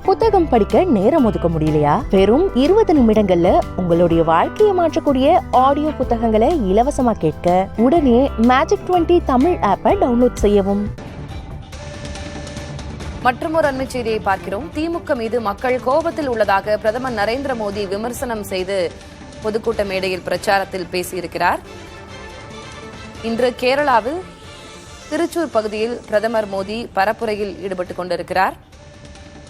புத்தகம் படிக்க நேரம் ஒதுக்க முடியலையா? வெறும் 20 நிமிடங்கள்ல உங்களுடைய வாழ்க்கையை மாற்றக்கூடிய ஆடியோ புத்தகங்களை இலவசமா கேட்க உடனே மேஜிக் 20 தமிழ் ஆப்பை டவுன்லோட் செய்யவும். மற்றொரு அண்மை செய்தியை பார்க்கிறோம். திமுக மீது மக்கள் கோபத்தில் உள்ளதாக பிரதமர் நரேந்திர மோடி விமர்சனம் செய்து பொதுக்கூட்ட மேடையில் பிரச்சாரத்தில் பேசியிருக்கிறார். இன்று கேரளாவில் திருச்சூர் பகுதியில் பிரதமர் மோடி பரப்புரையில் ஈடுபட்டுக் கொண்டிருக்கிறார்.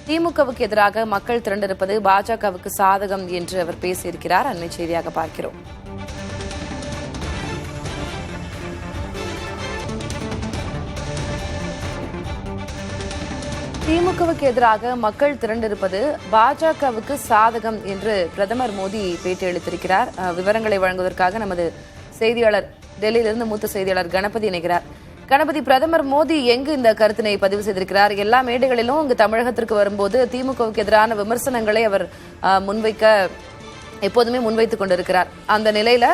திமுகவுக்கு எதிராக மக்கள் திரண்டிருப்பது பாஜகவுக்கு சாதகம் என்று அவர் பேசியிருக்கிறார். அண்மை செய்தியாக பார்க்கிறோம். திமுகவுக்கு எதிராக மக்கள் திரண்டிருப்பது பாஜகவுக்கு சாதகம் என்று பிரதமர் மோடி பேட்டியளித்திருக்கிறார். விவரங்களை வழங்குவதற்காக நமது செய்தியாளர் டெல்லியிலிருந்து மூத்த செய்தியாளர் கணபதி இணைகிறார். கணபதி, பிரதமர் மோடி எங்கு இந்த கருத்தினை பதிவு செய்திருக்கிறார்? எல்லா மேடைகளிலும் இங்கு தமிழகத்திற்கு வரும்போது திமுகவுக்கு எதிரான விமர்சனங்களை அவர் எப்போதுமே முன்வைத்துக் கொண்டிருக்கிறார். அந்த நிலையில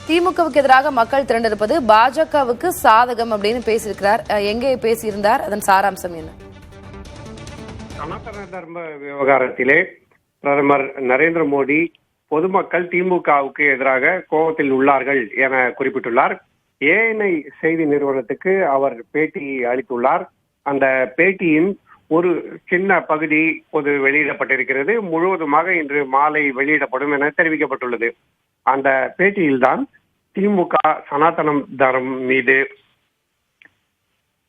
திமுகவுக்கு எதிராக மக்கள் திரண்டிருப்பது பாஜகவுக்கு சாதகம் அப்படின்னு பேசியிருக்கிறார். எங்கே பேசியிருந்தார்? அதன் சாராம்சம் என்ன? சனாதன தர்ம விவகாரத்திலே பிரதமர் நரேந்திர மோடி பொதுமக்கள் திமுகவுக்கு எதிராக கோபத்தில் உள்ளார்கள் என குறிப்பிட்டுள்ளார். ஏஎன்ஐ செய்தி நிறுவனத்துக்கு அவர் பேட்டி அளித்துள்ளார். அந்த பேட்டியின் ஒரு சின்ன பகுதி பொது வெளியிடப்பட்டிருக்கிறது. முழுவதுமாக இன்று மாலை வெளியிடப்படும் என தெரிவிக்கப்பட்டுள்ளது. அந்த பேட்டியில்தான் திமுக சனாதனம் தர்மம் மீது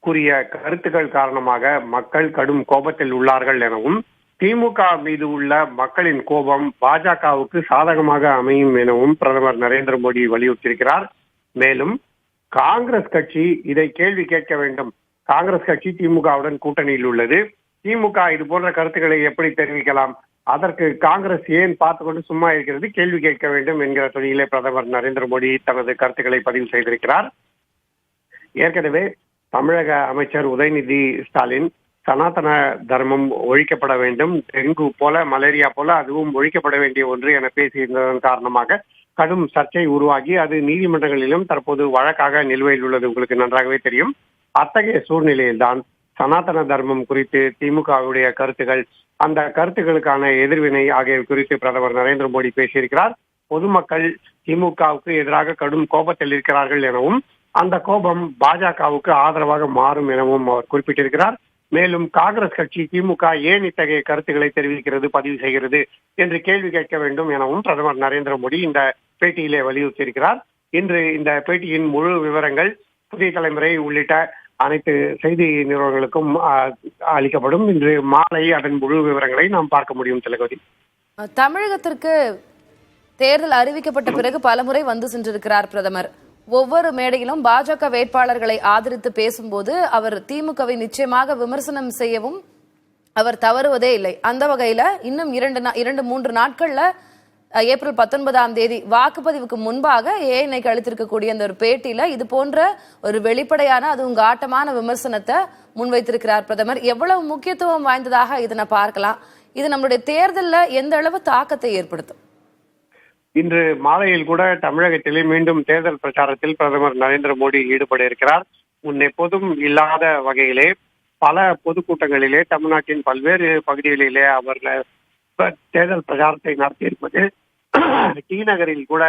கூறிய கருத்துக்கள் காரணமாக மக்கள் கடும் கோபத்தில் உள்ளார்கள் எனவும், திமுக மீது உள்ள மக்களின் கோபம் பாஜகவுக்கு சாதகமாக அமையும் எனவும் பிரதமர் நரேந்திர மோடி வலியுறுத்தியிருக்கிறார். மேலும் காங்கிரஸ் கட்சி இதை கேள்வி கேட்க வேண்டும். காங்கிரஸ் கட்சி திமுகவுடன் கூட்டணியில் உள்ளது. திமுக இது போன்ற கருத்துக்களை எப்படி தெரிவிக்கலாம்? அதற்கு காங்கிரஸ் ஏன் பார்த்துக்கொண்டு சும்மா இருக்கிறது? கேள்வி கேட்க வேண்டும் என்கிற துணியிலே பிரதமர் நரேந்திர மோடி தனது கருத்துக்களை பதிவு செய்திருக்கிறார். ஏற்கனவே தமிழக அமைச்சர் உதயநிதி ஸ்டாலின் சனாதன தர்மம் ஒழிக்கப்பட வேண்டும், டெங்கு போல மலேரியா போல அதுவும் ஒழிக்கப்பட வேண்டிய ஒன்று என பேசியிருந்ததன் காரணமாக கடும் சர்ச்சை உருவாகி அது நீதிமன்றங்களிலும் தற்போது வழக்காக நிலுவையில் உள்ளது உங்களுக்கு நன்றாகவே தெரியும். அத்தகைய சூழ்நிலையில்தான் சனாதன தர்மம் குறித்து திமுகவுடைய கருத்துகள், அந்த கருத்துக்களுக்கான எதிர்வினை ஆகியவை குறித்து பிரதமர் நரேந்திர மோடி பேசியிருக்கிறார். பொதுமக்கள் திமுகவுக்கு எதிராக கடும் கோபத்தில் இருக்கிறார்கள் எனவும், அந்த கோபம் பாஜகவுக்கு ஆதரவாக மாறும் எனவும் அவர் குறிப்பிட்டிருக்கிறார். மேலும் காங்கிரஸ் கட்சி திமுக ஏன் இத்தகைய கருத்துக்களை தெரிவிக்கிறது, பதிவு செய்கிறது என்று கேள்வி கேட்க வேண்டும் எனவும் பிரதமர் நரேந்திர மோடி இந்த பேட்டியிலே வலியுறுத்தியிருக்கிறார். இன்று இந்த பேட்டியின் முழு விவரங்கள் புதிய தலைமுறை உள்ளிட்ட அனைத்து செய்தி நிறுவனங்களுக்கும் அளிக்கப்படும். இன்று மாலை அதன் முழு விவரங்களை நாம் பார்க்க முடியும். திலகவதி, தமிழகத்திற்கு தேர்தல் அறிவிக்கப்பட்ட பிறகு பலமுறை வந்து சென்றிருக்கிறார் பிரதமர். ஒவ்வொரு மேடையிலும் பாஜக வேட்பாளர்களை ஆதரித்து பேசும்போது அவர் திமுகவை நிச்சயமாக விமர்சனம் செய்யவும் அவர் தவறுவதே இல்லை. அந்த வகையில இன்னும் 2-3 நாட்கள்ல ஏப்ரல் 19ஆம் தேதி வாக்குப்பதிவுக்கு முன்பாக ஏஎன்ஐக்கு அளித்திருக்கக்கூடிய அந்த ஒரு பேட்டியில இது போன்ற ஒரு வெளிப்படையான அதுவும் காட்டமான விமர்சனத்தை முன்வைத்திருக்கிறார் பிரதமர். எவ்வளவு முக்கியத்துவம் வாய்ந்ததாக இதனை பார்க்கலாம்? இது நம்மளுடைய தேர்தலில் எந்த அளவு தாக்கத்தை ஏற்படுத்தும்? இன்று மாலையில் கூட தமிழகத்திலே மீண்டும் தேர்தல் பிரச்சாரத்தில் பிரதமர் நரேந்திர மோடி ஈடுபட இருக்கிறார். முன்னெப்போதும் இல்லாத வகையிலே பல பொதுக்கூட்டங்களிலே தமிழ்நாட்டின் பல்வேறு பகுதிகளிலே அவர் தேர்தல் பிரச்சாரத்தை நடத்தியிருப்பது, டி நகரில் கூட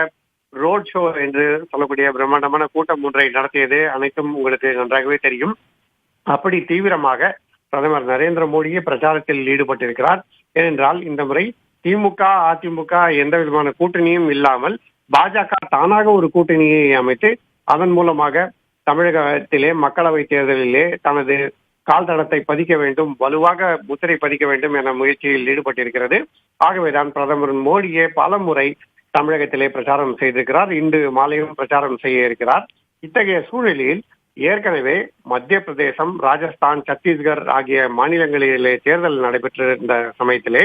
ரோட் ஷோ என்று சொல்லக்கூடிய பிரம்மாண்டமான கூட்டம் ஒன்றை நடத்தியது அனைத்தும் உங்களுக்கு நன்றாகவே தெரியும். அப்படி தீவிரமாக பிரதமர் நரேந்திர மோடியே பிரச்சாரத்தில் ஈடுபட்டிருக்கிறார். ஏனென்றால் இந்த முறை திமுக அதிமுக எந்த விதமான கூட்டணியும் இல்லாமல் பாஜக தானாக ஒரு கூட்டணியை அமைத்து அதன் மூலமாக தமிழகத்திலே மக்களவை தேர்தலிலே தனது கால் தடத்தை பதிக்க வேண்டும், வலுவாக முத்திரை பதிக்க வேண்டும் என முயற்சியில் ஈடுபட்டிருக்கிறது. ஆகவேதான் பிரதமர் மோடியே பல முறை தமிழகத்திலே பிரச்சாரம் செய்திருக்கிறார். இன்று மாலையும் பிரச்சாரம் செய்ய இருக்கிறார். இத்தகைய சூழ்நிலையில் ஏற்கனவே மத்திய பிரதேசம், ராஜஸ்தான், சத்தீஸ்கர் ஆகிய மாநிலங்களிலே தேர்தல் நடைபெற்றிருந்த சமயத்திலே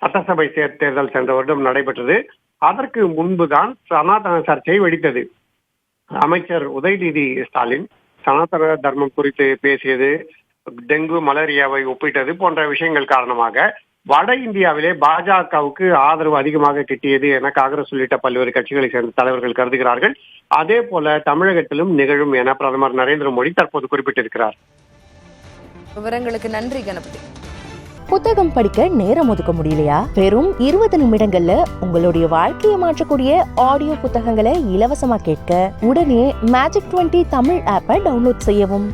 சட்டசபை தேர்தல் சென்ற வருடம் நடைபெற்றது. அதற்கு முன்புதான் சனாதன சர்ச்சை வெடித்தது. அமைச்சர் உதயநிதி ஸ்டாலின் சனாதன தர்மம் குறித்து பேசியது, டெங்கு மலேரியாவை ஒப்பிட்டது போன்ற விஷயங்கள் காரணமாக வட இந்தியாவிலே பாஜகவுக்கு ஆதரவு அதிகமாக கிட்டியது என காங்கிரஸ் உள்ளிட்ட பல்வேறு கட்சிகளை சேர்ந்த தலைவர்கள் கருதுகிறார்கள். அதே போல தமிழகத்திலும் நிகழும் என பிரதமர் நரேந்திர மோடி தற்போது குறிப்பிட்டிருக்கிறார். விவரங்களுக்கு நன்றி கணபதி. புத்தகம் படிக்க நேரம் ஒதுக்க முடியலையா? வெறும் 20 நிமிடங்கள்ல உங்களுடைய வாழ்க்கையை மாற்றக்கூடிய ஆடியோ புத்தகங்களை இலவசமா கேட்க உடனே Magic 20 தமிழ் ஆப்பை டவுன்லோட் செய்யவும்.